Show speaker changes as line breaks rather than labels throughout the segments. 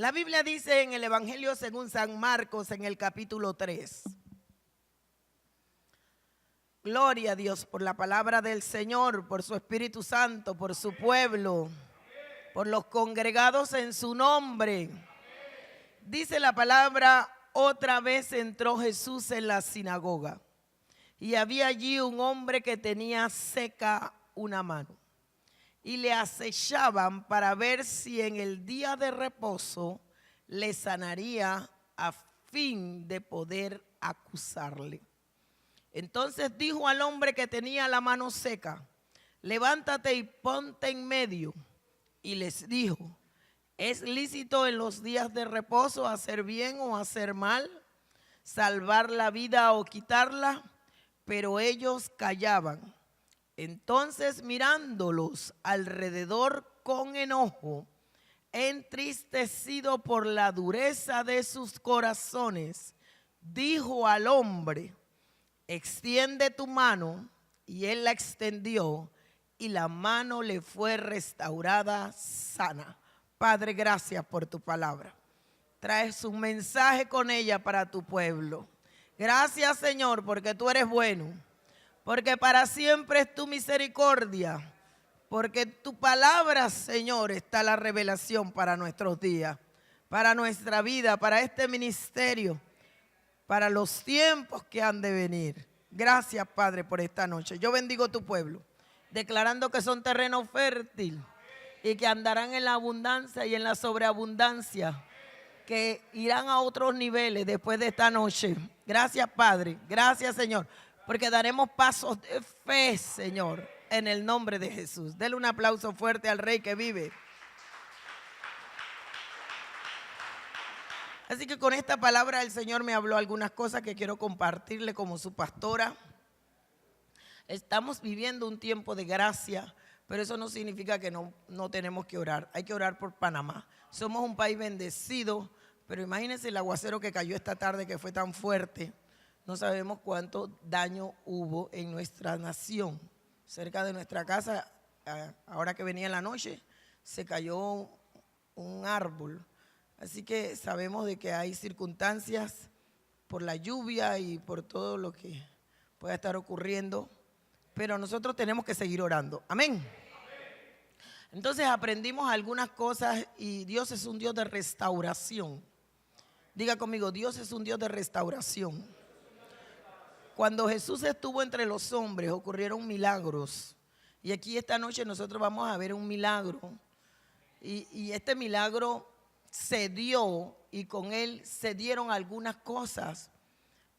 La Biblia dice en el Evangelio según San Marcos en el capítulo 3. Gloria a Dios por la palabra del Señor, por su Espíritu Santo, por su pueblo, por los congregados en su nombre. Dice la palabra: otra vez entró Jesús en la sinagoga y había allí un hombre que tenía seca una mano. Y le acechaban para ver si en el día de reposo le sanaría a fin de poder acusarle. Entonces dijo al hombre que tenía la mano seca: levántate y ponte en medio. Y les dijo: ¿es lícito en los días de reposo hacer bien o hacer mal, salvar la vida o quitarla? Pero ellos callaban. Entonces, mirándolos alrededor con enojo, entristecido por la dureza de sus corazones, dijo al hombre: extiende tu mano. Y él la extendió y la mano le fue restaurada sana. Padre, gracias por tu palabra. Traes un mensaje con ella para tu pueblo. Gracias, Señor, porque tú eres bueno. Porque para siempre es tu misericordia, porque tu palabra, Señor, está la revelación para nuestros días, para nuestra vida, para este ministerio, para los tiempos que han de venir. Gracias, Padre, por esta noche. Yo bendigo tu pueblo, declarando que son terreno fértil y que andarán en la abundancia y en la sobreabundancia, que irán a otros niveles después de esta noche. Gracias, Padre. Gracias, Señor. Porque daremos pasos de fe, Señor, en el nombre de Jesús. Denle un aplauso fuerte al Rey que vive. Así que con esta palabra el Señor me habló algunas cosas que quiero compartirle como su pastora. Estamos viviendo un tiempo de gracia, pero eso no significa que no tenemos que orar. Hay que orar por Panamá. Somos un país bendecido, pero imagínense el aguacero que cayó esta tarde, que fue tan fuerte. No sabemos cuánto daño hubo en nuestra nación. Cerca de nuestra casa, ahora que venía en la noche, se cayó un árbol. Así que sabemos de que hay circunstancias por la lluvia y por todo lo que pueda estar ocurriendo. Pero nosotros tenemos que seguir orando. Amén. Entonces aprendimos algunas cosas y Dios es un Dios de restauración. Diga conmigo: Dios es un Dios de restauración. Cuando Jesús estuvo entre los hombres ocurrieron milagros. Y aquí esta noche nosotros vamos a ver un milagro. Y este milagro se dio y con él se dieron algunas cosas.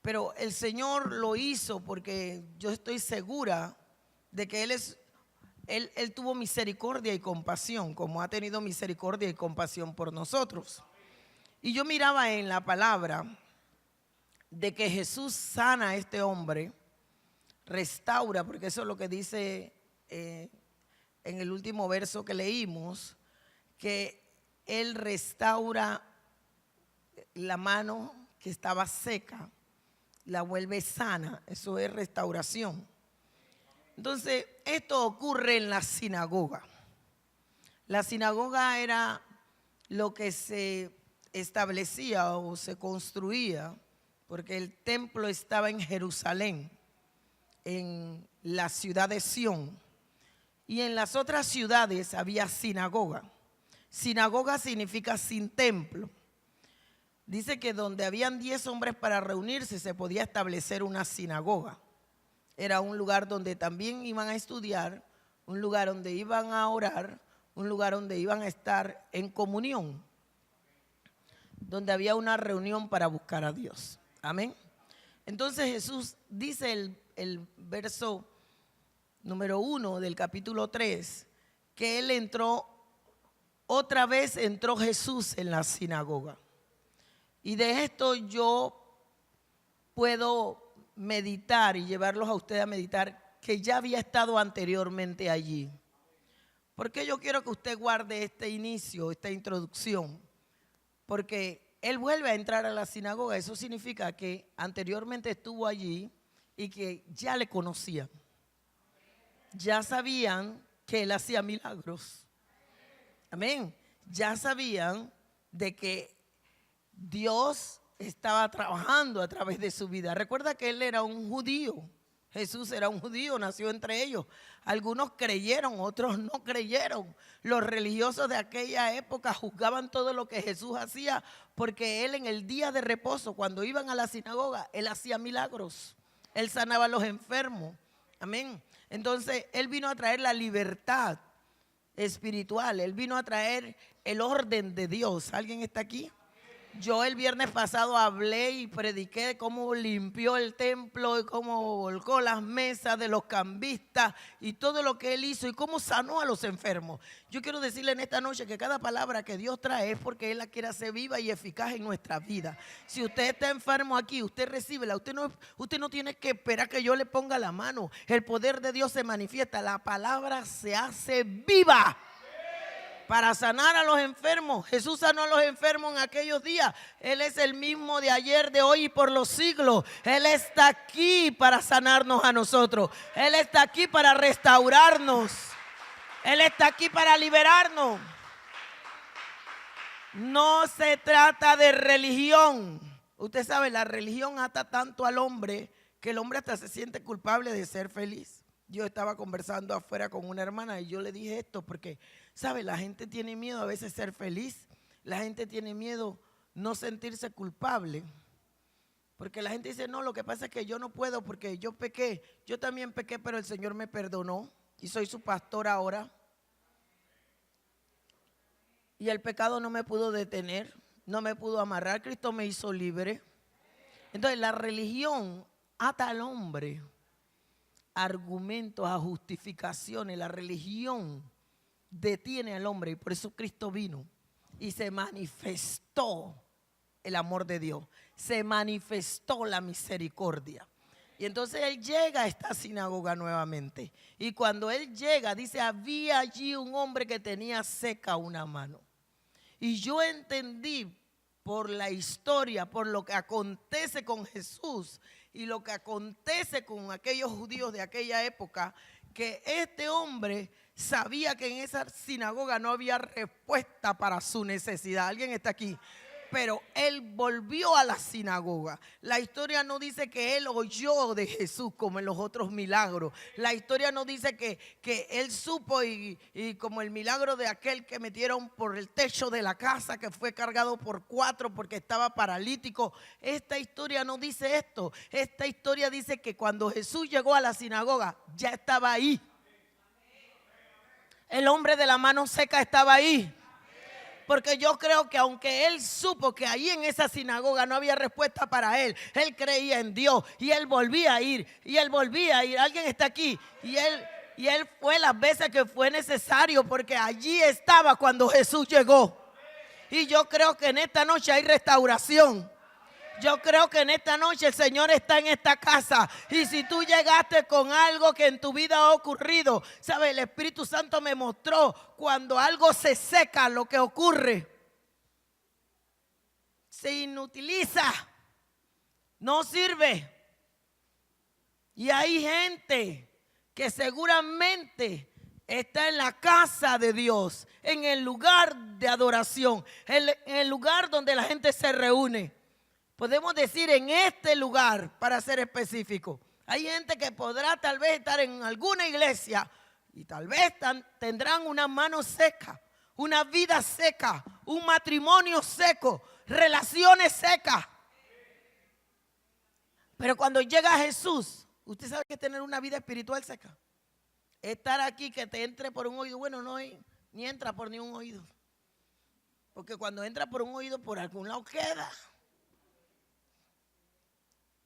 Pero el Señor lo hizo porque yo estoy segura de que Él tuvo misericordia y compasión, como ha tenido misericordia y compasión por nosotros. Y yo miraba en la palabra de que Jesús sana a este hombre, restaura, porque eso es lo que dice en el último verso que leímos, que Él restaura la mano que estaba seca, la vuelve sana. Eso es restauración. Entonces, esto ocurre en la sinagoga. La sinagoga era lo que se establecía o se construía, porque el templo estaba en Jerusalén, en la ciudad de Sión. Y en las otras ciudades había sinagoga. Sinagoga significa sin templo. Dice que donde habían 10 hombres para reunirse se podía establecer una sinagoga. Era un lugar donde también iban a estudiar, un lugar donde iban a orar, un lugar donde iban a estar en comunión, donde había una reunión para buscar a Dios. Amén. Entonces Jesús dice el verso número 1 del capítulo 3, que Él entró, otra vez entró Jesús en la sinagoga. Y de esto yo puedo meditar y llevarlos a ustedes a meditar que ya había estado anteriormente allí. ¿Por qué yo quiero que usted guarde este inicio, esta introducción? Porque Él vuelve a entrar a la sinagoga. Eso significa que anteriormente estuvo allí y que ya le conocían. Ya sabían que Él hacía milagros. Amén. Ya sabían de que Dios estaba trabajando a través de su vida. Recuerda que él era un judío. Jesús era un judío, nació entre ellos. Algunos creyeron, otros no creyeron. Los religiosos de aquella época juzgaban todo lo que Jesús hacía porque él en el día de reposo, cuando iban a la sinagoga, él hacía milagros. Él sanaba a los enfermos. Amén. Entonces, él vino a traer la libertad espiritual. Él vino a traer el orden de Dios. ¿Alguien está aquí? Yo el viernes pasado hablé y prediqué de cómo limpió el templo y cómo volcó las mesas de los cambistas y todo lo que él hizo y cómo sanó a los enfermos. Yo quiero decirle en esta noche que cada palabra que Dios trae es porque Él la quiere hacer viva y eficaz en nuestra vida. Si usted está enfermo aquí, usted recíbela. Usted no tiene que esperar que yo le ponga la mano. El poder de Dios se manifiesta. La palabra se hace viva para sanar a los enfermos. Jesús sanó a los enfermos en aquellos días. Él es el mismo de ayer, de hoy y por los siglos. Él está aquí para sanarnos a nosotros. Él está aquí para restaurarnos. Él está aquí para liberarnos. No se trata de religión. Usted sabe, la religión ata tanto al hombre que el hombre hasta se siente culpable de ser feliz. Yo estaba conversando afuera con una hermana y yo le dije esto porque, ¿sabe? La gente tiene miedo a veces ser feliz. La gente tiene miedo no sentirse culpable. Porque la gente dice, no, lo que pasa es que yo no puedo porque yo pequé. Yo también pequé, pero el Señor me perdonó y soy su pastor ahora. Y el pecado no me pudo detener, no me pudo amarrar. Cristo me hizo libre. Entonces la religión ata al hombre argumentos, a justificaciones. La religión detiene al hombre y por eso Cristo vino y se manifestó el amor de Dios, se manifestó la misericordia. Y entonces él llega a esta sinagoga nuevamente y cuando él llega dice, había allí un hombre que tenía seca una mano. Y yo entendí por la historia, por lo que acontece con Jesús y lo que acontece con aquellos judíos de aquella época, que este hombre sabía que en esa sinagoga no había respuesta para su necesidad. ¿Alguien está aquí? Pero él volvió a la sinagoga. La historia no dice que él oyó de Jesús como en los otros milagros. La historia no dice que él supo y como el milagro de aquel que metieron por el techo de la casa, que fue cargado por 4 porque estaba paralítico. Esta historia no dice esto. Esta historia dice que cuando Jesús llegó a la sinagoga, ya estaba ahí. El hombre de la mano seca estaba ahí. Porque yo creo que aunque él supo que ahí en esa sinagoga no había respuesta para él, él creía en Dios y él volvía a ir, y él volvía a ir. Alguien está aquí y él fue las veces que fue necesario porque allí estaba cuando Jesús llegó. Y yo creo que en esta noche hay restauración. Yo creo que en esta noche el Señor está en esta casa. Y si tú llegaste con algo que en tu vida ha ocurrido, ¿sabe? El Espíritu Santo me mostró cuando algo se seca, lo que ocurre. Se inutiliza. No sirve. Y hay gente que seguramente está en la casa de Dios, en el lugar de adoración, en el lugar donde la gente se reúne. Podemos decir en este lugar, para ser específico. Hay gente que podrá tal vez estar en alguna iglesia y tal vez tendrán una mano seca, una vida seca, un matrimonio seco, relaciones secas. Pero cuando llega Jesús, usted sabe que es tener una vida espiritual seca. Estar aquí que te entre por un oído, bueno, no ni entra por ni un oído. Porque cuando entra por un oído, por algún lado queda.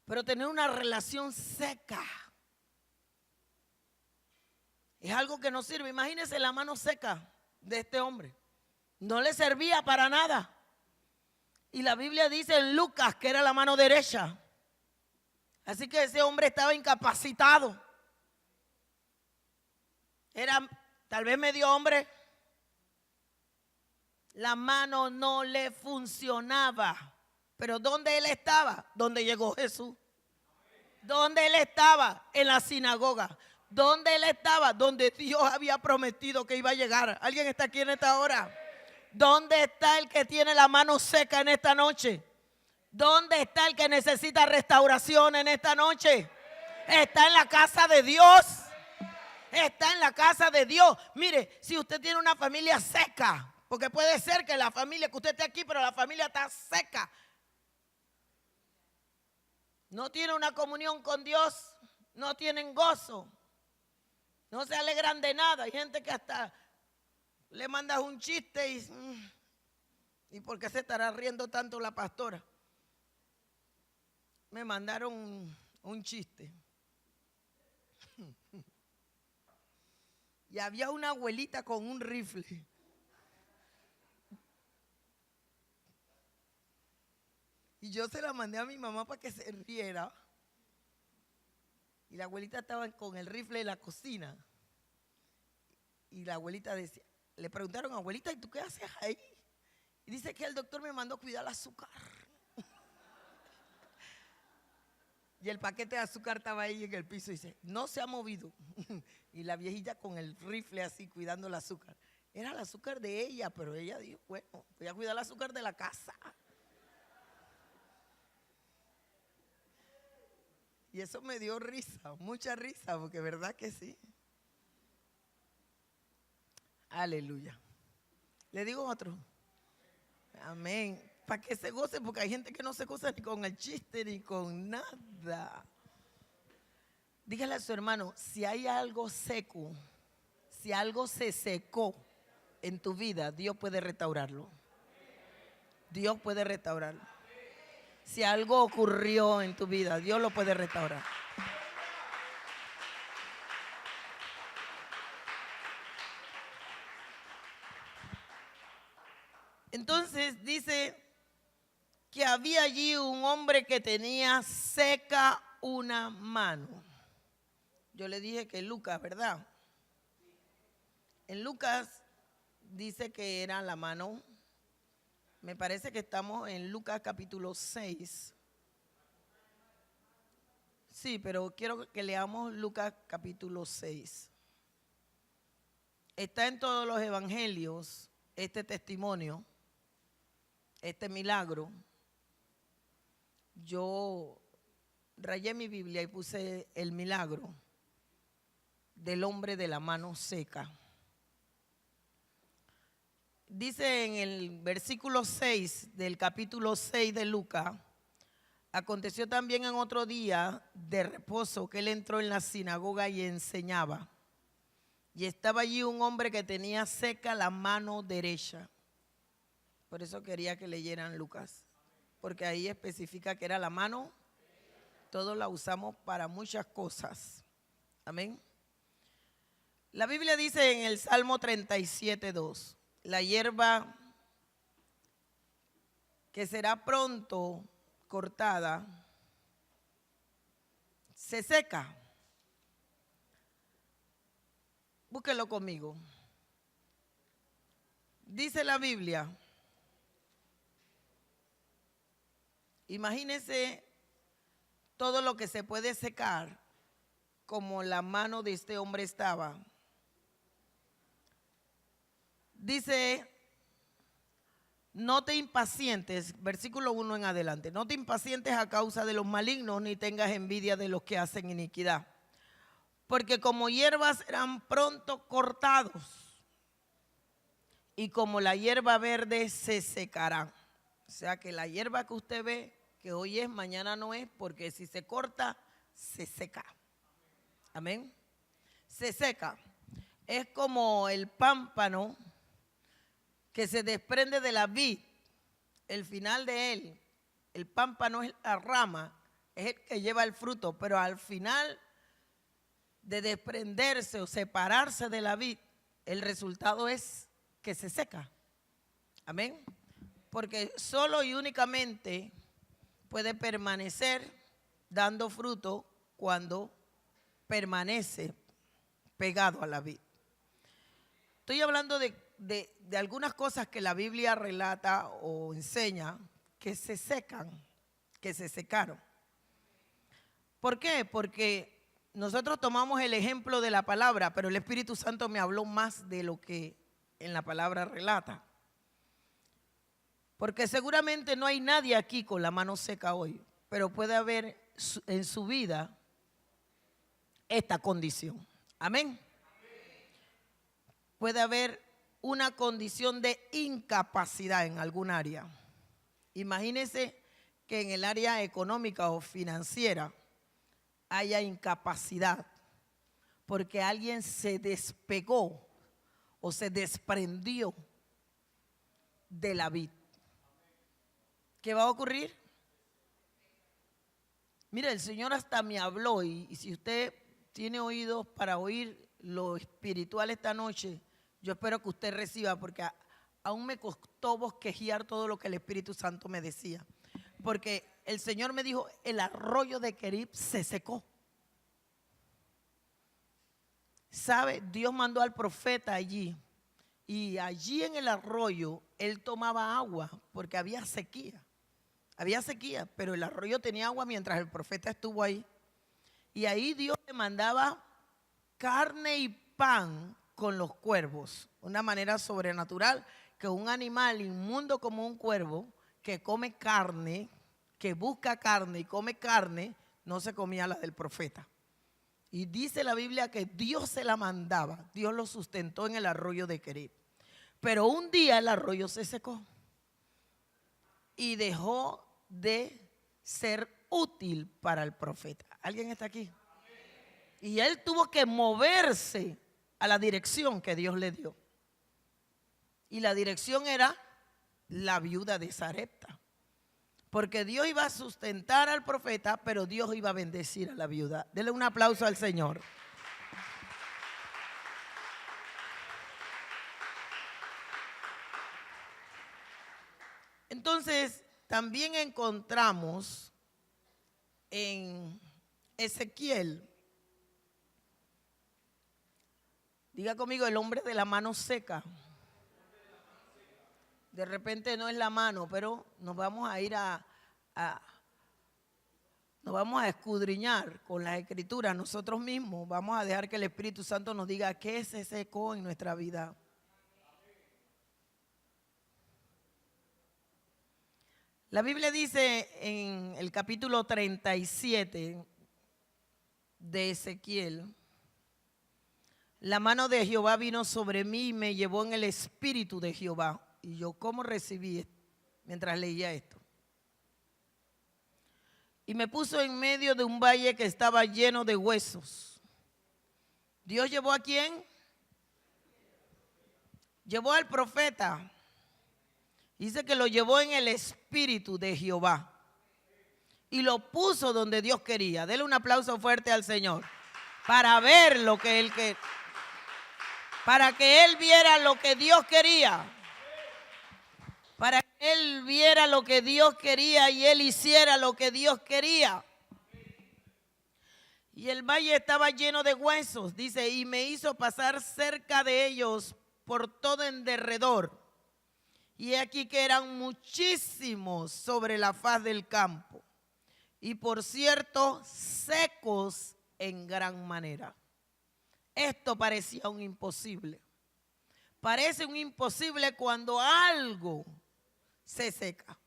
Pero tener una relación seca es algo que no sirve. Imagínense la mano seca de este hombre. No le servía para nada. Y la Biblia dice en Lucas que era la mano derecha. Así que ese hombre estaba incapacitado. Era tal vez medio hombre. La mano no le funcionaba. Pero ¿dónde él estaba? Donde llegó Jesús. ¿Dónde él estaba? En la sinagoga. ¿Dónde él estaba? Donde Dios había prometido que iba a llegar. ¿Alguien está aquí en esta hora? ¿Dónde está el que tiene la mano seca en esta noche? ¿Dónde está el que necesita restauración en esta noche? Está en la casa de Dios. Está en la casa de Dios. Mire, si usted tiene una familia seca, porque puede ser que la familia, que usted esté aquí, pero la familia está seca. No tiene una comunión con Dios, no tienen gozo, no se alegran de nada. Hay gente que hasta le mandas un chiste y ¿por qué se estará riendo tanto la pastora? Me mandaron un chiste. Y había una abuelita con un rifle. Y yo se la mandé a mi mamá para que se riera. Y la abuelita estaba con el rifle en la cocina. Y la abuelita decía, le preguntaron, abuelita, ¿y tú qué haces ahí? Y dice que el doctor me mandó cuidar el azúcar. Y el paquete de azúcar estaba ahí en el piso y dice, no se ha movido. Y la viejita con el rifle así cuidando el azúcar. Era el azúcar de ella, pero ella dijo, bueno, voy a cuidar el azúcar de la casa. Y eso me dio risa, mucha risa, porque verdad que sí. Aleluya. Le digo otro. Amén. Para que se goce, porque hay gente que no se goza ni con el chiste ni con nada. Dígale a su hermano, si hay algo seco, si algo se secó en tu vida, Dios puede restaurarlo. Dios puede restaurarlo. Si algo ocurrió en tu vida, Dios lo puede restaurar. Entonces dice que había allí un hombre que tenía seca una mano. Yo le dije que Lucas, ¿verdad? En Lucas dice que era la mano. Me parece que estamos en Lucas capítulo 6. Sí, pero quiero que leamos Lucas capítulo 6. Está en todos los evangelios este testimonio, este milagro. Yo rayé mi Biblia y puse el milagro del hombre de la mano seca. Dice en el versículo 6 del capítulo 6 de Lucas, aconteció también en otro día de reposo que él entró en la sinagoga y enseñaba. Y estaba allí un hombre que tenía seca la mano derecha. Por eso quería que leyeran Lucas, porque ahí especifica que era la mano. Todos la usamos para muchas cosas. Amén. La Biblia dice en el Salmo 37:2, la hierba que será pronto cortada se seca. Búsquelo conmigo. Dice la Biblia, imagínense todo lo que se puede secar como la mano de este hombre estaba. Dice, no te impacientes, versículo 1 en adelante, no te impacientes a causa de los malignos, ni tengas envidia de los que hacen iniquidad. Porque como hierbas serán pronto cortados, y como la hierba verde se secarán. O sea que la hierba que usted ve, que hoy es, mañana no es, porque si se corta, se seca. Amén. Se seca. Es como el pámpano que se desprende de la vid, el final de él. El pámpano es la rama, es el que lleva el fruto, pero al final de desprenderse o separarse de la vid, el resultado es que se seca. Amén. Porque solo y únicamente puede permanecer dando fruto cuando permanece pegado a la vid. Estoy hablando de algunas cosas que la Biblia relata o enseña que se secan, que se secaron. ¿Por qué? Porque nosotros tomamos el ejemplo de la palabra, pero el Espíritu Santo me habló más de lo que en la palabra relata. Porque seguramente no hay nadie aquí con la mano seca hoy, pero puede haber en su vida esta condición. Amén. Puede haber una condición de incapacidad en algún área. Imagínese que en el área económica o financiera haya incapacidad porque alguien se despegó o se desprendió de la vid. ¿Qué va a ocurrir? Mire, el Señor hasta me habló y si usted tiene oídos para oír lo espiritual esta noche, yo espero que usted reciba, porque aún me costó bosquejar todo lo que el Espíritu Santo me decía. Porque el Señor me dijo, el arroyo de Querib se secó. ¿Sabe? Dios mandó al profeta allí. Y allí en el arroyo, él tomaba agua, porque había sequía. Había sequía, pero el arroyo tenía agua mientras el profeta estuvo ahí. Y ahí Dios le mandaba carne y pan con los cuervos. Una manera sobrenatural que un animal inmundo como un cuervo que come carne, que busca carne y come carne, no se comía la del profeta. Y dice la Biblia que Dios se la mandaba, Dios lo sustentó en el arroyo de Querib. Pero un día el arroyo se secó y dejó de ser útil para el profeta. ¿Alguien está aquí? Y él tuvo que moverse a la dirección que Dios le dio. Y la dirección era la viuda de Sarepta. Porque Dios iba a sustentar al profeta, pero Dios iba a bendecir a la viuda. Denle un aplauso al Señor. Entonces, también encontramos en Ezequiel, diga conmigo, el hombre de la mano seca. De repente no es la mano, pero nos vamos a ir nos vamos a escudriñar con las escrituras nosotros mismos. Vamos a dejar que el Espíritu Santo nos diga qué se secó en nuestra vida. La Biblia dice en el capítulo 37 de Ezequiel, la mano de Jehová vino sobre mí y me llevó en el espíritu de Jehová. Y yo, ¿cómo recibí mientras leía esto? Y me puso en medio de un valle que estaba lleno de huesos. ¿Dios llevó a quién? Llevó al profeta. Dice que lo llevó en el espíritu de Jehová. Y lo puso donde Dios quería. Dele un aplauso fuerte al Señor. Para ver lo que él quería. Para que él viera lo que Dios quería. Para que él viera lo que Dios quería y él hiciera lo que Dios quería. Y el valle estaba lleno de huesos, dice, y me hizo pasar cerca de ellos por todo en derredor. Y aquí que eran muchísimos sobre la faz del campo. Y por cierto, secos en gran manera. Esto parecía un imposible. Parece un imposible cuando algo se seca.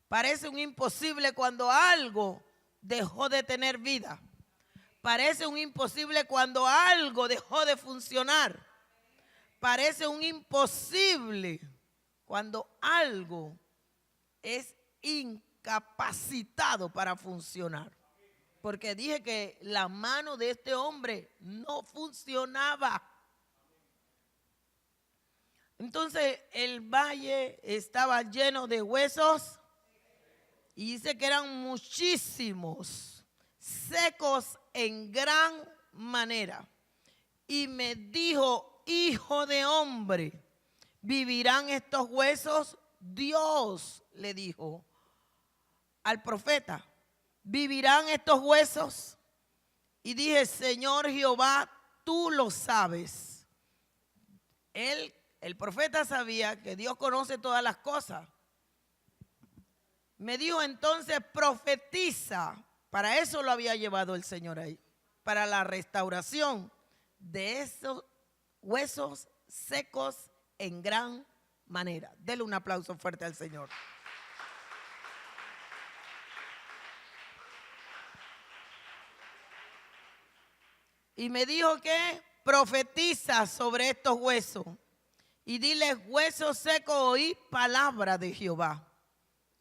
Parece un imposible cuando algo dejó de tener vida. Parece un imposible cuando algo dejó de funcionar. Parece un imposible cuando algo es incapacitado para funcionar. Porque dije que la mano de este hombre no funcionaba. Entonces el valle estaba lleno de huesos y dice que eran muchísimos, secos en gran manera. Y me dijo, hijo de hombre, ¿vivirán estos huesos? Dios le dijo al profeta, ¿vivirán estos huesos? Y dije, Señor Jehová, tú lo sabes. El profeta sabía que Dios conoce todas las cosas. Me dijo entonces, profetiza. Para eso lo había llevado el Señor ahí. Para la restauración de esos huesos secos en gran manera. Dele un aplauso fuerte al Señor. Y me dijo que profetiza sobre estos huesos. Y dile, huesos secos, oí palabra de Jehová.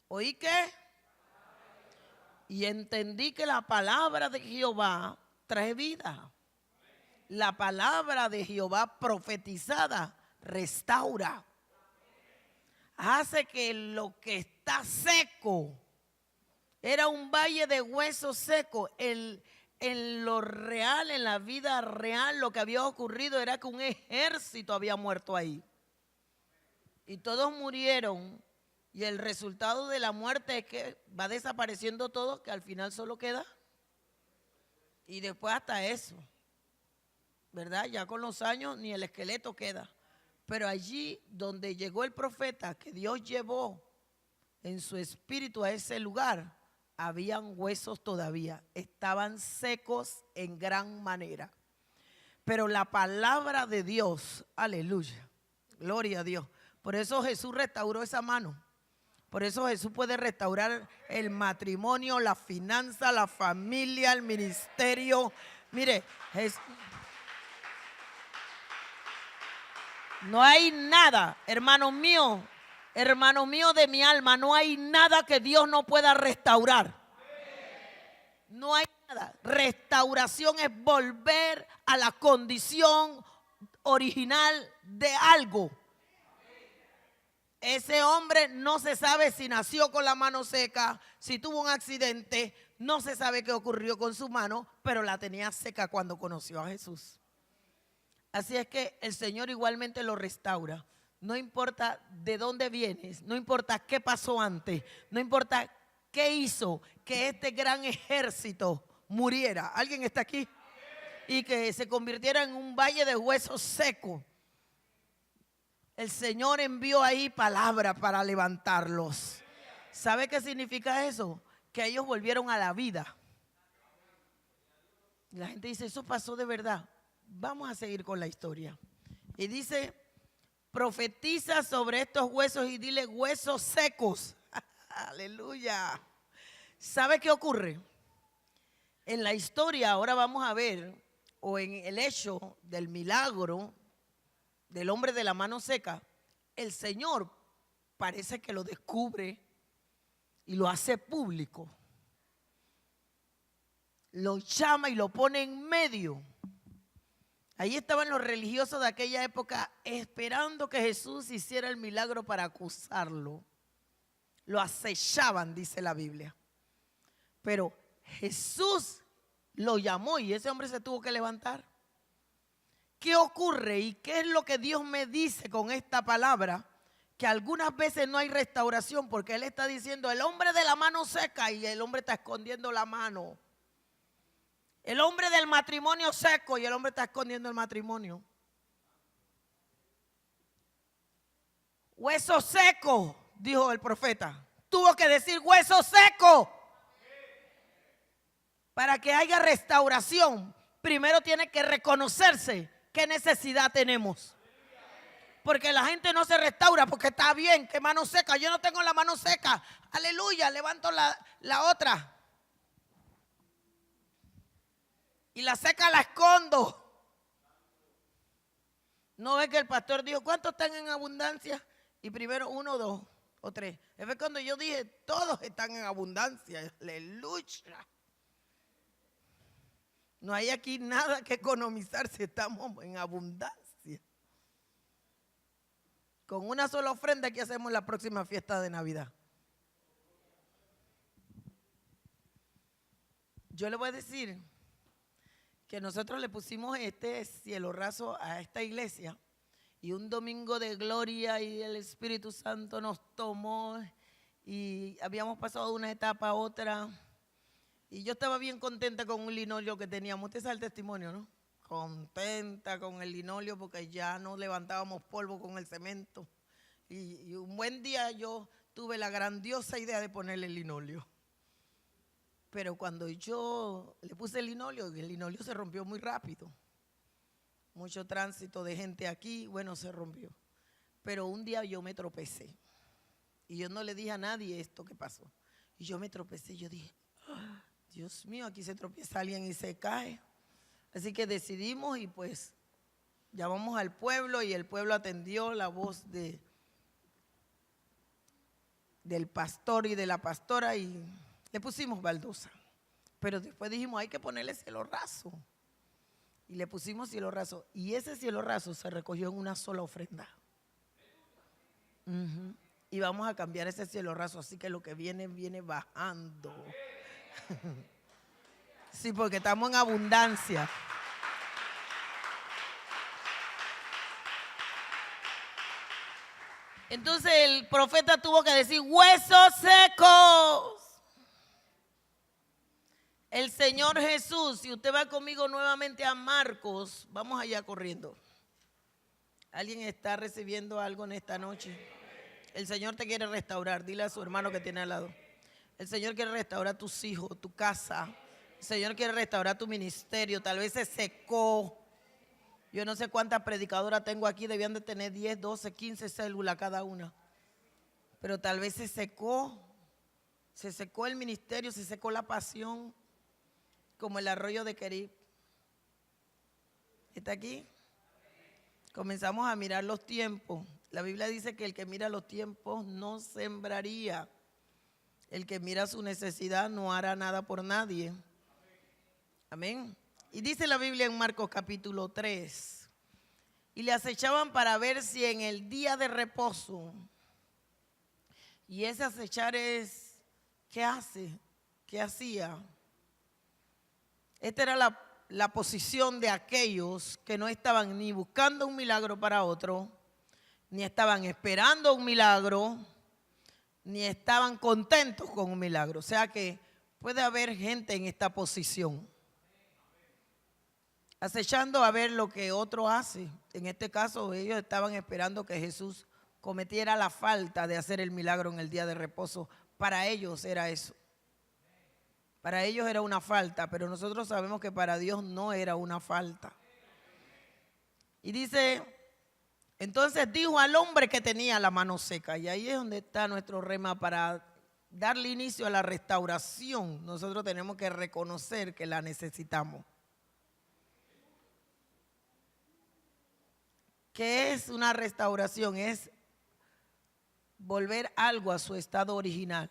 ¿Oí qué? Y entendí que la palabra de Jehová trae vida. La palabra de Jehová profetizada restaura. Hace que lo que está seco, era un valle de huesos secos. En lo real, en la vida real, lo que había ocurrido era que un ejército había muerto ahí. Y todos murieron. Y el resultado de la muerte es que va desapareciendo todo, que al final solo queda. Y después hasta eso, ¿verdad? Ya con los años ni el esqueleto queda. Pero allí donde llegó el profeta, que Dios llevó en su espíritu a ese lugar, habían huesos todavía. Estaban secos en gran manera. Pero la palabra de Dios, aleluya, gloria a Dios. Por eso Jesús restauró esa mano. Por eso Jesús puede restaurar el matrimonio, la finanza, la familia, el ministerio. Mire, no hay nada, hermano mío de mi alma, no hay nada que Dios no pueda restaurar. No hay nada. Restauración es volver a la condición original de algo. Ese hombre no se sabe si nació con la mano seca, si tuvo un accidente, no se sabe qué ocurrió con su mano, pero la tenía seca cuando conoció a Jesús. Así es que el Señor igualmente lo restaura. No importa de dónde vienes, no importa qué pasó antes, no importa qué hizo que este gran ejército muriera. ¿Alguien está aquí? Y que se convirtiera en un valle de huesos secos. El Señor envió ahí palabra para levantarlos. ¿Sabe qué significa eso? Que ellos volvieron a la vida. La gente dice, eso pasó de verdad. Vamos a seguir con la historia. Y dice, profetiza sobre estos huesos y dile, huesos secos. Aleluya. ¿Sabe qué ocurre? En la historia, ahora vamos a ver, o en el hecho del milagro del hombre de la mano seca, el Señor parece que lo descubre y lo hace público. Lo llama y lo pone en medio. Ahí estaban los religiosos de aquella época esperando que Jesús hiciera el milagro para acusarlo. Lo acechaban, dice la Biblia. Pero Jesús lo llamó y ese hombre se tuvo que levantar. ¿Qué ocurre y qué es lo que Dios me dice con esta palabra? Que algunas veces no hay restauración porque Él está diciendo el hombre de la mano seca y el hombre está escondiendo la mano. El hombre del matrimonio seco y el hombre está escondiendo el matrimonio. Hueso seco, dijo el profeta. Tuvo que decir hueso seco. Para que haya restauración, primero tiene que reconocerse qué necesidad tenemos. Porque la gente no se restaura porque está bien, que mano seca. Yo no tengo la mano seca. Aleluya, levanto la otra. Y la seca la escondo. ¿No ves que el pastor dijo, ¿cuántos están en abundancia? Y primero 1, 2 o 3. Es cuando yo dije, todos están en abundancia. Aleluya. No hay aquí nada que economizar si estamos en abundancia. Con una sola ofrenda que hacemos la próxima fiesta de Navidad. Yo le voy a decir que nosotros le pusimos este cielo raso a esta iglesia y un domingo de gloria y el Espíritu Santo nos tomó y habíamos pasado de una etapa a otra. Y yo estaba bien contenta con un linoleo que teníamos. Usted sabe el testimonio, ¿no? Contenta con el linoleo porque ya no levantábamos polvo con el cemento. Y un buen día yo tuve la grandiosa idea de ponerle el linoleo. Pero cuando yo le puse el linoleo se rompió muy rápido. Mucho tránsito de gente aquí, bueno, se rompió. Pero un día yo me tropecé y yo no le dije a nadie esto que pasó. Y yo me tropecé y yo dije, "Ah, Dios mío, aquí se tropieza alguien y se cae". Así que decidimos y pues llamamos al pueblo y el pueblo atendió la voz del pastor y de la pastora y le pusimos baldosa. Pero después dijimos, hay que ponerle cielo raso. Y le pusimos cielo raso. Y ese cielo raso se recogió en una sola ofrenda. Y vamos a cambiar ese cielo raso, así que lo que viene, viene bajando. Sí, porque estamos en abundancia. Entonces el profeta tuvo que decir, huesos secos. El Señor Jesús, si usted va conmigo nuevamente a Marcos, vamos allá corriendo. ¿Alguien está recibiendo algo en esta noche? El Señor te quiere restaurar. Dile a su hermano que tiene al lado. El Señor quiere restaurar tus hijos, tu casa. El Señor quiere restaurar tu ministerio. Tal vez se secó. Yo no sé cuántas predicadoras tengo aquí. Debían de tener 10, 12, 15 células cada una. Pero tal vez se secó. Se secó el ministerio, se secó la pasión. Como el arroyo de Querib. ¿Está aquí? Comenzamos a mirar los tiempos. La Biblia dice que el que mira los tiempos no sembraría. El que mira su necesidad no hará nada por nadie. Amén. Y dice la Biblia en Marcos capítulo 3. Y le acechaban para ver si en el día de reposo. Y ese acechar es, ¿qué hace? ¿Qué hacía? Esta era la posición de aquellos que no estaban ni buscando un milagro para otro, ni estaban esperando un milagro, ni estaban contentos con un milagro. O sea que puede haber gente en esta posición, acechando a ver lo que otro hace. En este caso ellos estaban esperando que Jesús cometiera la falta de hacer el milagro en el día de reposo. Para ellos era eso. Para ellos era una falta, pero nosotros sabemos que para Dios no era una falta. Y dice, entonces dijo al hombre que tenía la mano seca, y ahí es donde está nuestro rema para darle inicio a la restauración. Nosotros tenemos que reconocer que la necesitamos. ¿Qué es una restauración? Es volver algo a su estado original,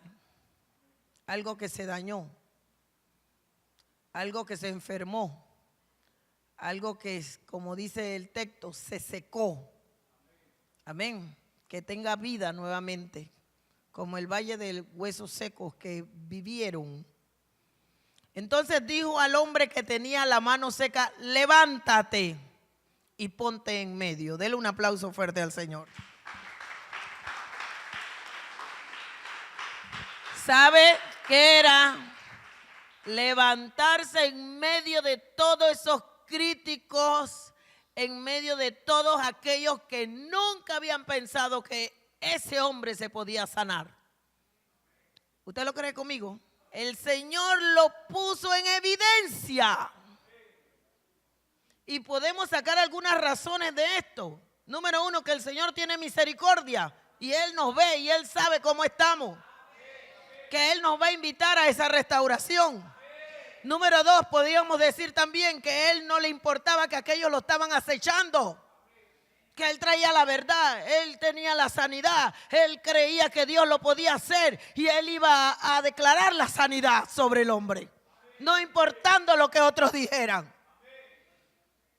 algo que se dañó. Algo que se enfermó, algo que, como dice el texto, se secó. Amén. Que tenga vida nuevamente, como el valle de huesos secos que vivieron. Entonces dijo al hombre que tenía la mano seca, levántate y ponte en medio. Dele un aplauso fuerte al Señor. ¿Sabe qué era? Levantarse en medio de todos esos críticos, en medio de todos aquellos que nunca habían pensado que ese hombre se podía sanar. ¿Usted lo cree conmigo? El Señor lo puso en evidencia. Y podemos sacar algunas razones de esto. Número uno, que el Señor tiene misericordia y Él nos ve y Él sabe cómo estamos. Que Él nos va a invitar a esa restauración. Número dos, podríamos decir también que a Él no le importaba que aquellos lo estaban acechando. Que Él traía la verdad, Él tenía la sanidad, Él creía que Dios lo podía hacer y Él iba a declarar la sanidad sobre el hombre. No importando lo que otros dijeran.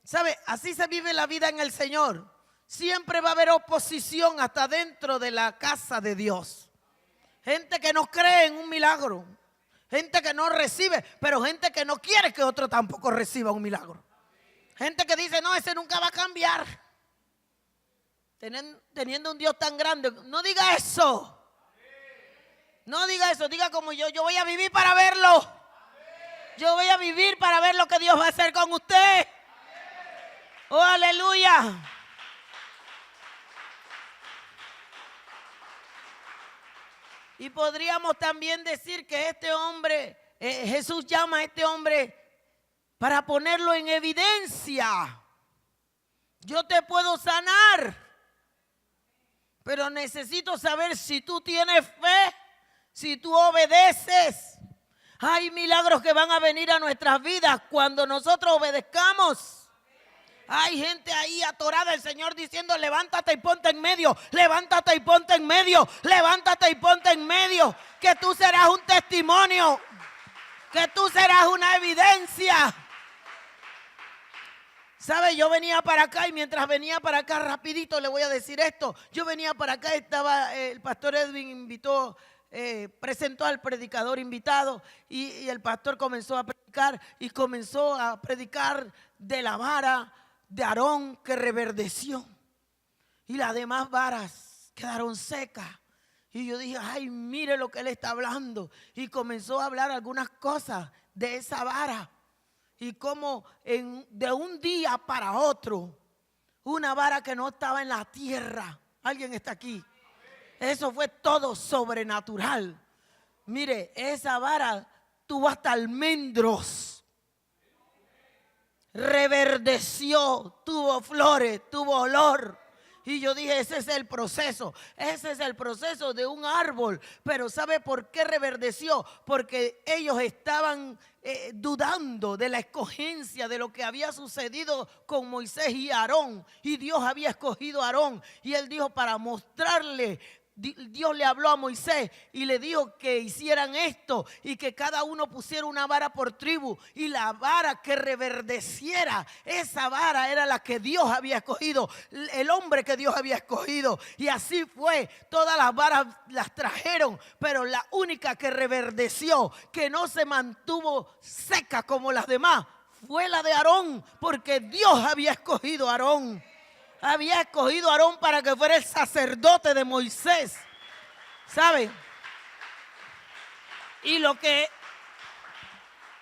¿Sabe? Así se vive la vida en el Señor. Siempre va a haber oposición hasta dentro de la casa de Dios. Gente que no cree en un milagro. Gente que no recibe, pero gente que no quiere que otro tampoco reciba un milagro. Gente que dice, no, ese nunca va a cambiar. Teniendo un Dios tan grande, no diga eso. No diga eso, diga como yo voy a vivir para verlo. Yo voy a vivir para ver lo que Dios va a hacer con usted. Oh, aleluya. Y podríamos también decir que este hombre, Jesús llama a este hombre para ponerlo en evidencia. Yo te puedo sanar. Pero necesito saber si tú tienes fe, si tú obedeces. Hay milagros que van a venir a nuestras vidas cuando nosotros obedezcamos. Hay gente ahí atorada, el Señor diciendo: levántate y ponte en medio, levántate y ponte en medio, levántate y ponte en medio, que tú serás un testimonio, que tú serás una evidencia. ¿Sabe? Yo venía para acá y mientras venía para acá, rapidito le voy a decir esto. Yo venía para acá, estaba el pastor Edwin presentó al predicador invitado y el pastor comenzó a predicar de la vara de Aarón que reverdeció y las demás varas quedaron secas. Y yo dije: ay, mire lo que él está hablando. Y comenzó a hablar algunas cosas de esa vara y cómo de un día para otro, una vara que no estaba en la tierra. ¿Alguien está aquí? Eso fue todo sobrenatural. Mire, esa vara tuvo hasta almendros. Reverdeció, tuvo flores, tuvo olor. Y yo dije: ese es el proceso de un árbol. Pero ¿sabe por qué reverdeció? Porque ellos estaban dudando de la escogencia, de lo que había sucedido con Moisés y Aarón. Y Dios había escogido a Aarón. Y él dijo, para mostrarle, Dios le habló a Moisés y le dijo que hicieran esto y que cada uno pusiera una vara por tribu, y la vara que reverdeciera, esa vara era la que Dios había escogido, el hombre que Dios había escogido. Y así fue, todas las varas las trajeron, pero la única que reverdeció, que no se mantuvo seca como las demás, fue la de Aarón, porque Dios había escogido a Aarón. Había escogido a Aarón para que fuera el sacerdote de Moisés. ¿Saben? Y lo que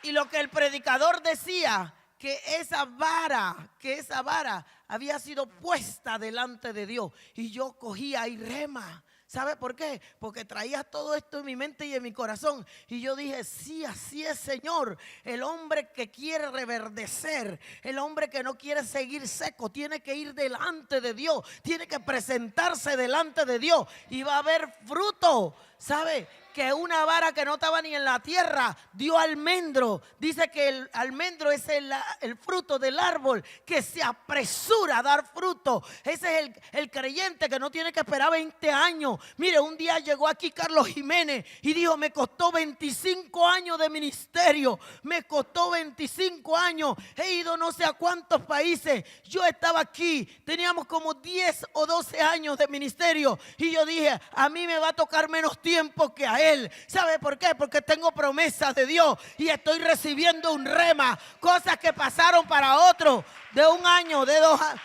el predicador decía, que esa vara había sido puesta delante de Dios. Y yo cogía y rema. ¿Sabe por qué? Porque traía todo esto en mi mente y en mi corazón. Y yo dije: sí, así es, Señor. El hombre que quiere reverdecer, el hombre que no quiere seguir seco, tiene que ir delante de Dios, tiene que presentarse delante de Dios y va a haber fruto. ¿Sabe? Que una vara que no estaba ni en la tierra dio almendro. Dice que el almendro es el fruto del árbol que se apresura a dar fruto. Ese es el creyente que no tiene que esperar 20 años. Mire, un día llegó aquí Carlos Jiménez y dijo: me costó 25 años de ministerio. Me costó 25 años. He ido no sé a cuántos países. Yo estaba aquí, teníamos como 10 o 12 años de ministerio. Y yo dije: a mí me va a tocar menos tiempo que a él. ¿Sabe por qué? Porque tengo promesas de Dios y estoy recibiendo un rema. Cosas que pasaron para otro de 1 año, de 2 años.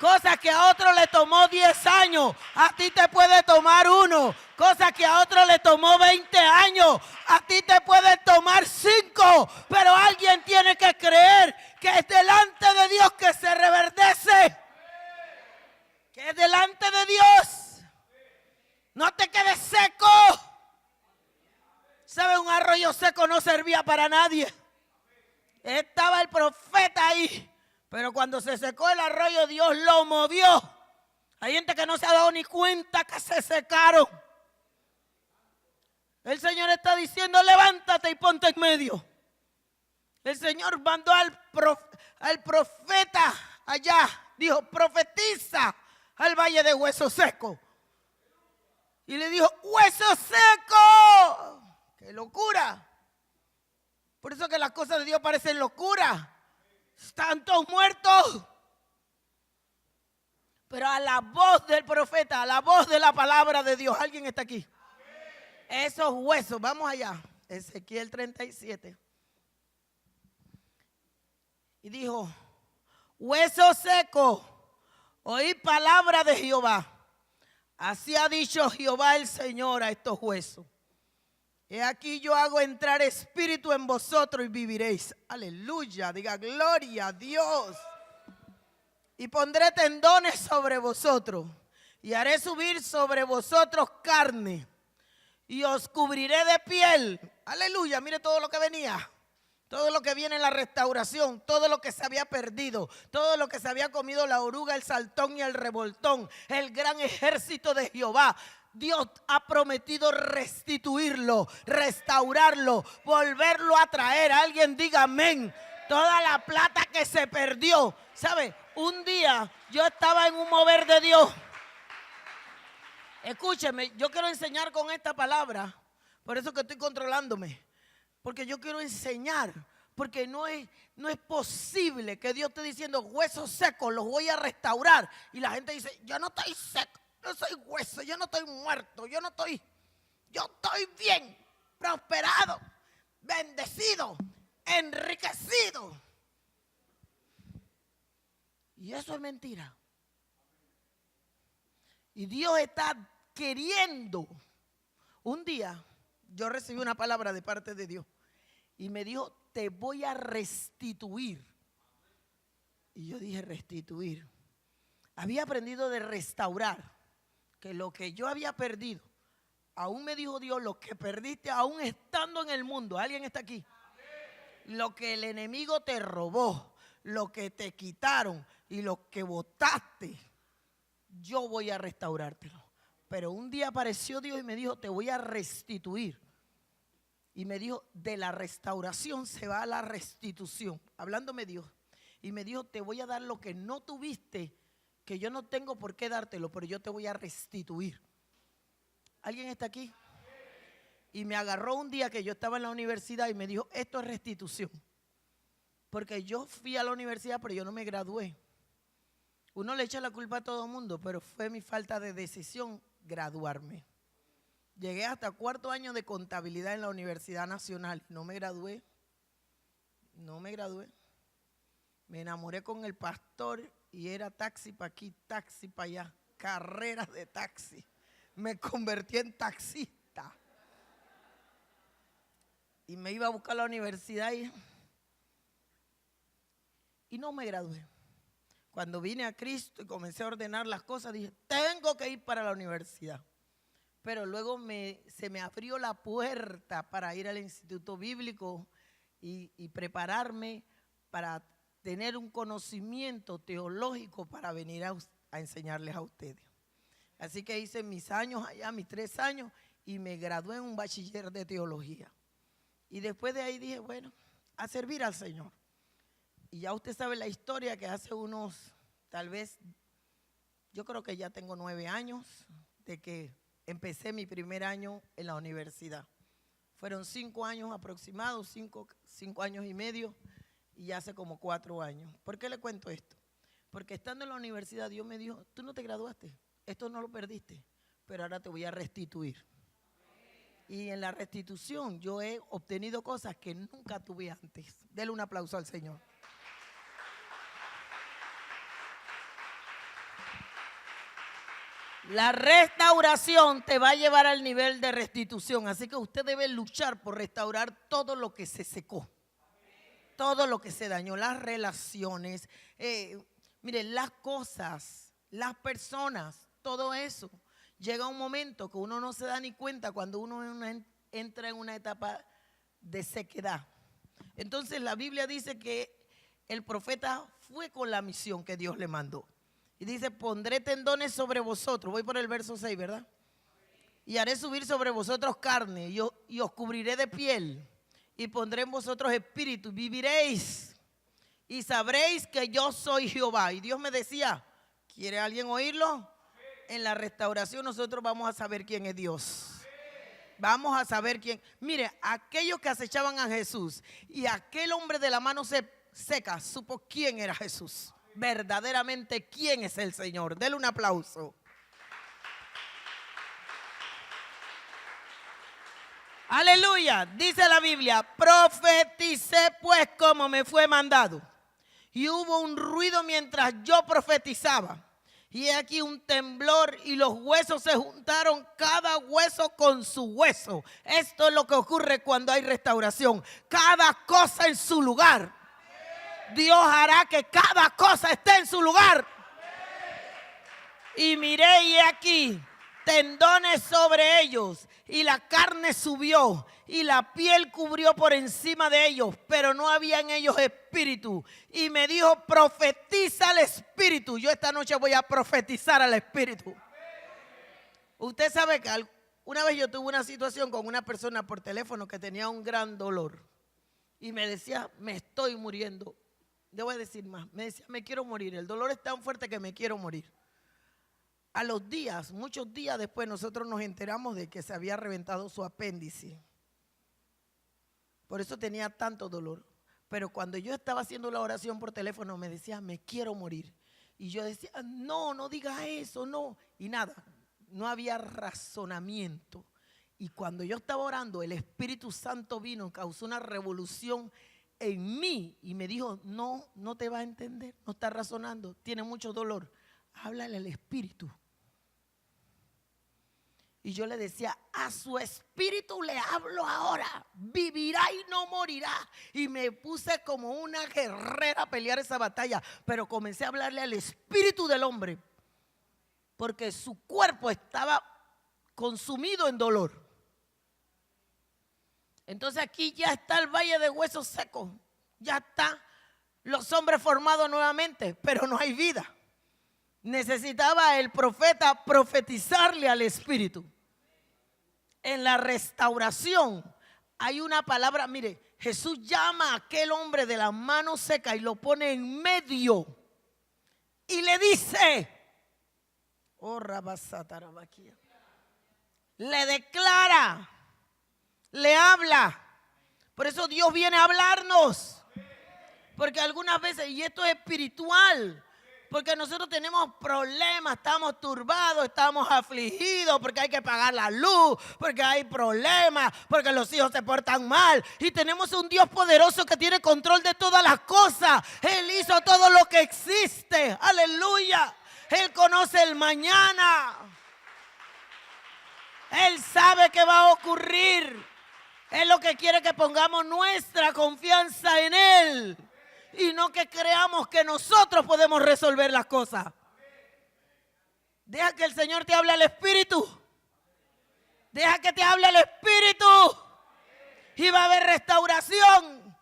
Cosas que a otro le tomó 10 años, a ti te puede tomar 1. Cosas que a otro le tomó 20 años, a ti te puede tomar 5. Pero alguien tiene que creer que es delante de Dios que se reverdece. Que es delante de Dios. No te quedes seco. ¿Sabe? Un arroyo seco no servía para nadie. Estaba el profeta ahí, pero cuando se secó el arroyo, Dios lo movió. Hay gente que no se ha dado ni cuenta que se secaron. El Señor está diciendo: levántate y ponte en medio. El Señor mandó al profeta allá. Dijo: profetiza al valle de huesos secos. Y le dijo: hueso seco. ¡Qué locura! Por eso que las cosas de Dios parecen locura. Están todos muertos. Pero a la voz del profeta, a la voz de la palabra de Dios, ¿alguien está aquí? Esos huesos, vamos allá. Ezequiel 37. Y dijo: hueso seco, oí palabra de Jehová. Así ha dicho Jehová el Señor a estos huesos: he aquí yo hago entrar espíritu en vosotros y viviréis. Aleluya, diga gloria a Dios. Y pondré tendones sobre vosotros y haré subir sobre vosotros carne y os cubriré de piel. Aleluya, mire todo lo que venía. Todo lo que viene en la restauración, todo lo que se había perdido, todo lo que se había comido la oruga, el saltón y el revoltón, el gran ejército de Jehová. Dios ha prometido restituirlo, restaurarlo, volverlo a traer. Alguien diga amén. Toda la plata que se perdió. ¿Sabe? Un día yo estaba en un mover de Dios. Escúcheme, yo quiero enseñar con esta palabra. Por eso que estoy controlándome. Porque yo quiero enseñar. Porque no es posible que Dios esté diciendo huesos secos, los voy a restaurar. Y la gente dice, yo no estoy seco, yo soy hueso, yo no estoy muerto, yo estoy bien, prosperado, bendecido, enriquecido. Y eso es mentira. Y Dios está queriendo. Un día yo recibí una palabra de parte de Dios y me dijo, te voy a restituir. Y yo dije, restituir. Había aprendido de restaurar, que lo que yo había perdido, aún me dijo Dios, lo que perdiste aún estando en el mundo. ¿Alguien está aquí? Lo que el enemigo te robó, lo que te quitaron y lo que botaste, yo voy a restaurártelo. Pero un día apareció Dios y me dijo, te voy a restituir. Y me dijo, de la restauración se va a la restitución. Hablándome Dios. Y me dijo, te voy a dar lo que no tuviste, que yo no tengo por qué dártelo, pero yo te voy a restituir. ¿Alguien está aquí? Y me agarró un día que yo estaba en la universidad y me dijo, esto es restitución. Porque yo fui a la universidad, pero yo no me gradué. Uno le echa la culpa a todo el mundo, pero fue mi falta de decisión graduarme. Llegué hasta 4º año de contabilidad en la Universidad Nacional. No me gradué. Me enamoré con el pastor y era taxi para aquí, taxi para allá. Carreras de taxi. Me convertí en taxista. Y me iba a buscar a la universidad y no me gradué. Cuando vine a Cristo y comencé a ordenar las cosas, dije, tengo que ir para la universidad. Pero luego se me abrió la puerta para ir al Instituto Bíblico y prepararme para tener un conocimiento teológico para venir a enseñarles a ustedes. Así que hice mis años allá, mis 3 años, y me gradué en un bachiller de teología. Y después de ahí dije, bueno, a servir al Señor. Y ya usted sabe la historia que hace unos, tal vez, yo creo que ya tengo 9 años de que empecé mi primer año en la universidad. Fueron 5 años aproximados, 5 años y medio, y hace como 4 años. ¿Por qué le cuento esto? Porque estando en la universidad Dios me dijo, tú no te graduaste, esto no lo perdiste, pero ahora te voy a restituir. Y en la restitución yo he obtenido cosas que nunca tuve antes. Dele un aplauso al Señor. La restauración te va a llevar al nivel de restitución. Así que usted debe luchar por restaurar todo lo que se secó. Todo lo que se dañó. Las relaciones, miren, las cosas, las personas, todo eso. Llega un momento que uno no se da ni cuenta cuando uno entra en una etapa de sequedad. Entonces la Biblia dice que el profeta fue con la misión que Dios le mandó. Y dice, pondré tendones sobre vosotros. Voy por el verso 6, ¿verdad? Y haré subir sobre vosotros carne y os cubriré de piel. Y pondré en vosotros espíritu. Viviréis y sabréis que yo soy Jehová. Y Dios me decía, ¿quiere alguien oírlo? En la restauración nosotros vamos a saber quién es Dios. Vamos a saber quién. Mire, aquellos que acechaban a Jesús y aquel hombre de la mano seca supo quién era Jesús. Verdaderamente quién es el Señor. Dele un aplauso. Aleluya. Dice la Biblia, profeticé pues como me fue mandado. Y hubo un ruido mientras yo profetizaba. Y he aquí un temblor y los huesos se juntaron, cada hueso con su hueso. Esto es lo que ocurre cuando hay restauración. Cada cosa en su lugar. Dios hará que cada cosa esté en su lugar. Y miré y he aquí tendones sobre ellos, y la carne subió, y la piel cubrió por encima de ellos, pero no había en ellos espíritu. Y me dijo, profetiza al espíritu. Yo esta noche voy a profetizar al espíritu. Usted sabe que una vez yo tuve una situación con una persona por teléfono que tenía un gran dolor. Y me decía, me estoy muriendo. Debo decir más, me decía, me quiero morir. El dolor es tan fuerte que me quiero morir. A los días, muchos días después, nosotros nos enteramos de que se había reventado su apéndice. Por eso tenía tanto dolor. Pero cuando yo estaba haciendo la oración por teléfono, me decía, me quiero morir. Y yo decía, no, no digas eso, no. Y nada, no había razonamiento. Y cuando yo estaba orando, el Espíritu Santo vino, causó una revolución en mí. Y me dijo, no, no te va a entender, no está razonando, tiene mucho dolor. Háblale al Espíritu. Y yo le decía, a su espíritu le hablo ahora, vivirá y no morirá. Y me puse como una guerrera a pelear esa batalla, pero comencé a hablarle al espíritu del hombre, porque su cuerpo estaba consumido en dolor. Entonces aquí ya está el valle de huesos secos, ya está los hombres formados nuevamente, pero no hay vida. Necesitaba el profeta profetizarle al espíritu. En la restauración hay una palabra, mire, Jesús llama a aquel hombre de la mano seca y lo pone en medio y le dice, oh Rabasatarabaquía, le declara, le habla. Por eso Dios viene a hablarnos, porque algunas veces, y esto es espiritual, porque nosotros tenemos problemas, estamos turbados, estamos afligidos, porque hay que pagar la luz, porque hay problemas, porque los hijos se portan mal. Y tenemos un Dios poderoso que tiene control de todas las cosas. Él hizo todo lo que existe. Aleluya. Él conoce el mañana. Él sabe qué va a ocurrir. Él lo que quiere que pongamos nuestra confianza en Él. Y no que creamos que nosotros podemos resolver las cosas. Deja que el Señor te hable al Espíritu. Deja que te hable el Espíritu. Y va a haber restauración.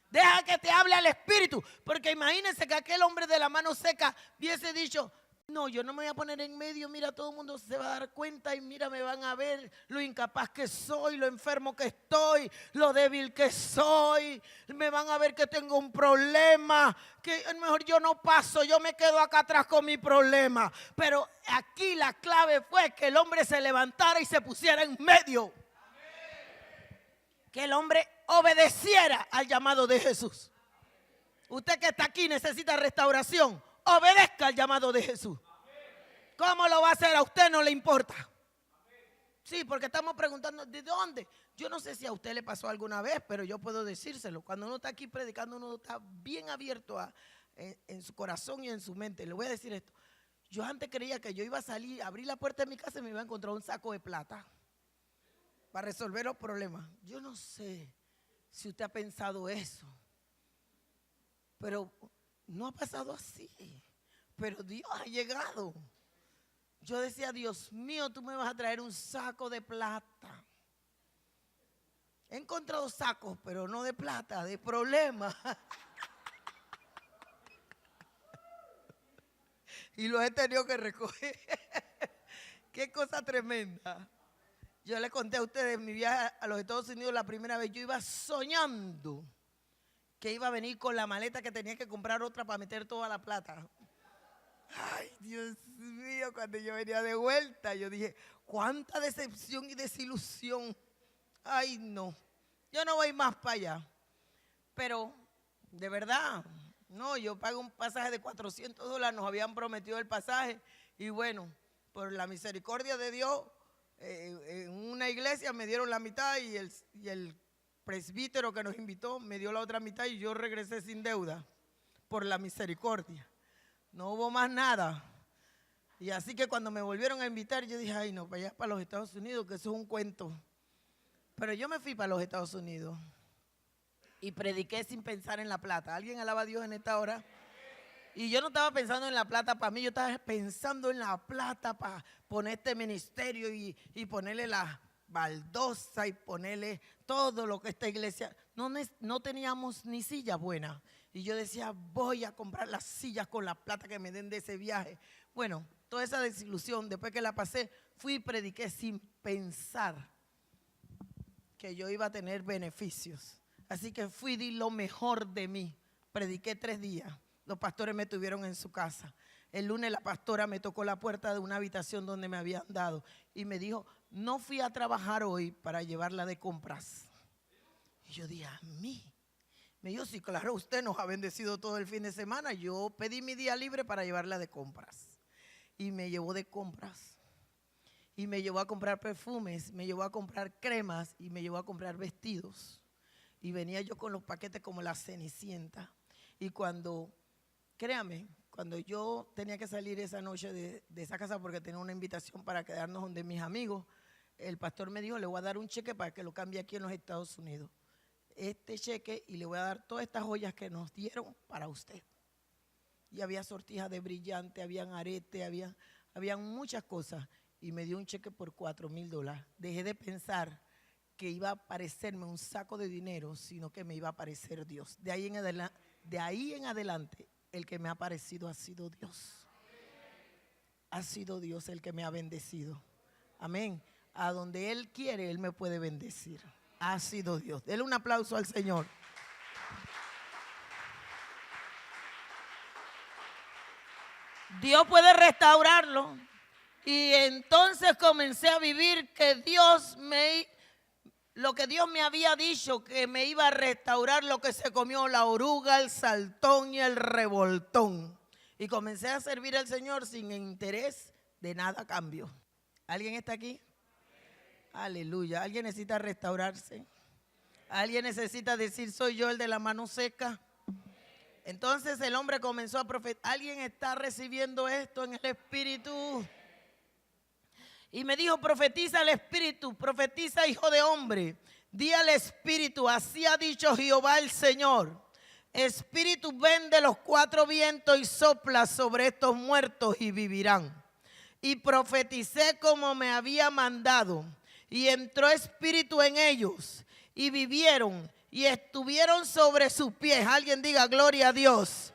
Deja que te hable al Espíritu. Porque imagínense que aquel hombre de la mano seca hubiese dicho, no, yo no me voy a poner en medio, mira, todo el mundo se va a dar cuenta y mira, me van a ver lo incapaz que soy, lo enfermo que estoy, lo débil que soy, me van a ver que tengo un problema, que mejor yo no paso, yo me quedo acá atrás con mi problema. Pero aquí la clave fue que el hombre se levantara y se pusiera en medio. Que el hombre obedeciera al llamado de Jesús. Usted que está aquí necesita restauración. Obedezca al llamado de Jesús. ¿Cómo lo va a hacer? A usted no le importa. Sí, porque estamos preguntando, ¿de dónde? Yo no sé si a usted le pasó alguna vez, pero yo puedo decírselo. Cuando uno está aquí predicando, uno está bien abierto en su corazón y en su mente. Le voy a decir esto. Yo antes creía que yo iba a salir, abrir la puerta de mi casa y me iba a encontrar un saco de plata para resolver los problemas. Yo no sé si usted ha pensado eso, pero no ha pasado así, pero Dios ha llegado. Yo decía, Dios mío, tú me vas a traer un saco de plata. He encontrado sacos, pero no de plata, de problemas. Y los he tenido que recoger. Qué cosa tremenda. Yo le conté a ustedes mi viaje a los Estados Unidos la primera vez. Yo iba soñando que iba a venir con la maleta que tenía que comprar otra para meter toda la plata. Ay, Dios mío, cuando yo venía de vuelta, yo dije, cuánta decepción y desilusión. Ay, no, yo no voy más para allá. Pero, de verdad, no, yo pago un pasaje de $400, nos habían prometido el pasaje. Y bueno, por la misericordia de Dios, en una iglesia me dieron la mitad y el presbítero que nos invitó me dio la otra mitad y yo regresé sin deuda por la misericordia. No hubo más nada. Y así que cuando me volvieron a invitar, yo dije, ay no, para allá, para los Estados Unidos, que eso es un cuento. Pero yo me fui para los Estados Unidos y prediqué sin pensar en la plata. ¿Alguien alaba a Dios en esta hora? Y yo no estaba pensando en la plata para mí, yo estaba pensando en la plata para poner este ministerio y ponerle la baldosa y ponerle todo lo que esta iglesia. No teníamos ni silla buena. Y yo decía, voy a comprar las sillas con la plata que me den de ese viaje. Bueno, toda esa desilusión, después que la pasé, fui y prediqué sin pensar que yo iba a tener beneficios. Así que fui y di lo mejor de mí. Prediqué 3 días. Los pastores me tuvieron en su casa. El lunes la pastora me tocó la puerta de una habitación donde me habían dado y me dijo, no fui a trabajar hoy para llevarla de compras. Y yo dije, ¿a mí? Me dijo, sí, claro, usted nos ha bendecido todo el fin de semana. Yo pedí mi día libre para llevarla de compras. Y me llevó de compras. Y me llevó a comprar perfumes, me llevó a comprar cremas y me llevó a comprar vestidos. Y venía yo con los paquetes como la Cenicienta. Y créame, cuando yo tenía que salir esa noche de esa casa porque tenía una invitación para quedarnos donde mis amigos, el pastor me dijo, le voy a dar un cheque para que lo cambie aquí en los Estados Unidos. Este cheque y le voy a dar todas estas joyas que nos dieron para usted. Y había sortijas de brillante, habían aretes, habían muchas cosas. Y me dio un cheque por $4,000. Dejé de pensar que iba a aparecerme un saco de dinero, sino que me iba a aparecer Dios. De ahí en adelante, el que me ha aparecido ha sido Dios. Ha sido Dios el que me ha bendecido. Amén. A donde Él quiere, Él me puede bendecir. Ha sido Dios. Denle un aplauso al Señor. Dios puede restaurarlo. Y entonces comencé a vivir lo que Dios me había dicho, que me iba a restaurar lo que se comió la oruga, el saltón y el revoltón. Y comencé a servir al Señor sin interés de nada a cambio. ¿Alguien está aquí? Aleluya. ¿Alguien necesita restaurarse? ¿Alguien necesita decir, soy yo el de la mano seca? Entonces el hombre comenzó a profetizar. ¿Alguien está recibiendo esto en el Espíritu? Y me dijo, profetiza al Espíritu, profetiza, hijo de hombre. Di al Espíritu, así ha dicho Jehová el Señor. Espíritu, ven de los 4 vientos y sopla sobre estos muertos y vivirán. Y profeticé como me había mandado. Y entró espíritu en ellos y vivieron y estuvieron sobre sus pies. Alguien diga gloria a Dios.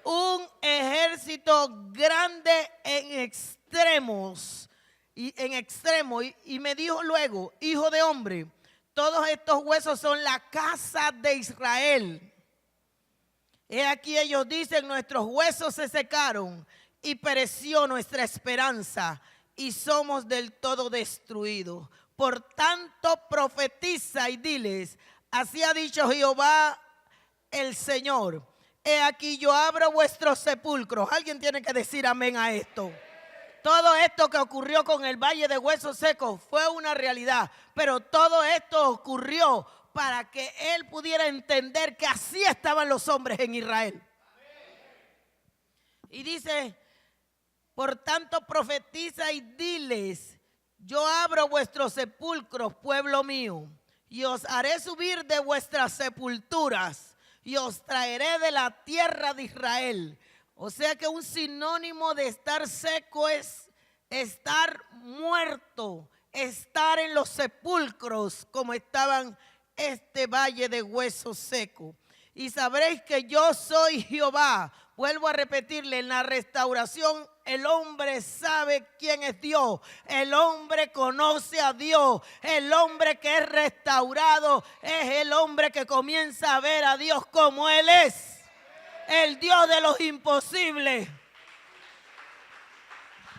Un ejército grande en extremo. Y me dijo luego, hijo de hombre, todos estos huesos son la casa de Israel. He aquí ellos dicen, nuestros huesos se secaron y pereció nuestra esperanza y somos del todo destruidos. Por tanto profetiza y diles, así ha dicho Jehová el Señor, he aquí yo abro vuestros sepulcros. Alguien tiene que decir amén a esto. Todo esto que ocurrió con el valle de huesos secos fue una realidad, pero todo esto ocurrió para que él pudiera entender que así estaban los hombres en Israel. Y dice, por tanto profetiza y diles, yo abro vuestros sepulcros, pueblo mío, y os haré subir de vuestras sepulturas y os traeré de la tierra de Israel. O sea que un sinónimo de estar seco es estar muerto, estar en los sepulcros como estaban este valle de huesos secos. Y sabréis que yo soy Jehová. Vuelvo a repetirle, en la restauración el hombre sabe quién es Dios. El hombre conoce a Dios. El hombre que es restaurado es el hombre que comienza a ver a Dios como Él es. El Dios de los imposibles.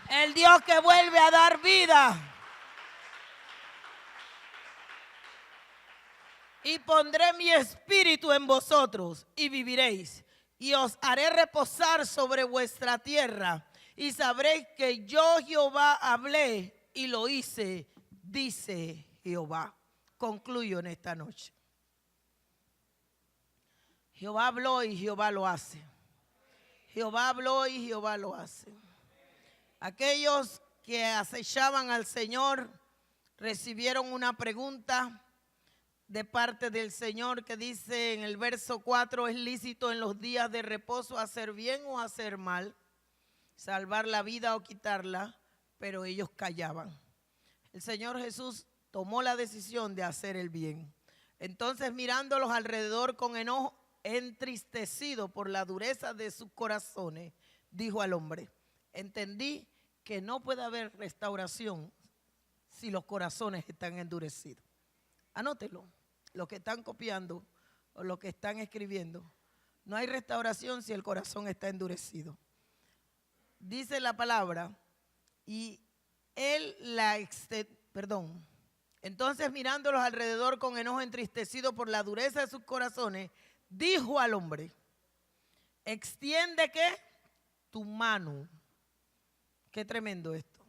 El Dios que vuelve a dar vida. Y pondré mi espíritu en vosotros y viviréis. Y os haré reposar sobre vuestra tierra. Y sabréis que yo Jehová hablé y lo hice, dice Jehová. Concluyo en esta noche. Jehová habló y Jehová lo hace. Jehová habló y Jehová lo hace. Aquellos que acechaban al Señor recibieron una pregunta de parte del Señor que dice en el verso 4, es lícito en los días de reposo hacer bien o hacer mal, salvar la vida o quitarla, pero ellos callaban. El Señor Jesús tomó la decisión de hacer el bien. Entonces, mirándolos alrededor con enojo, entristecido por la dureza de sus corazones, dijo al hombre: entendí que no puede haber restauración si los corazones están endurecidos. Anótelo, los que están copiando o los que están escribiendo. No hay restauración si el corazón está endurecido. Dice la palabra, y él entonces mirándolos alrededor con enojo, entristecido por la dureza de sus corazones, dijo al hombre: extiende ¿qué? Tu mano. Qué tremendo esto.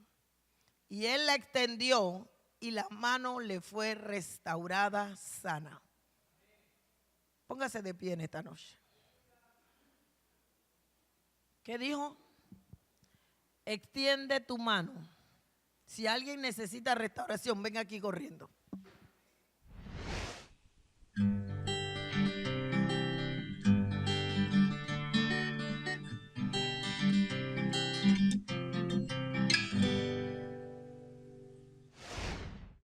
Y él la extendió y la mano le fue restaurada sana. Póngase de pie en esta noche. ¿Qué dijo? Extiende tu mano. Si alguien necesita restauración, venga aquí corriendo.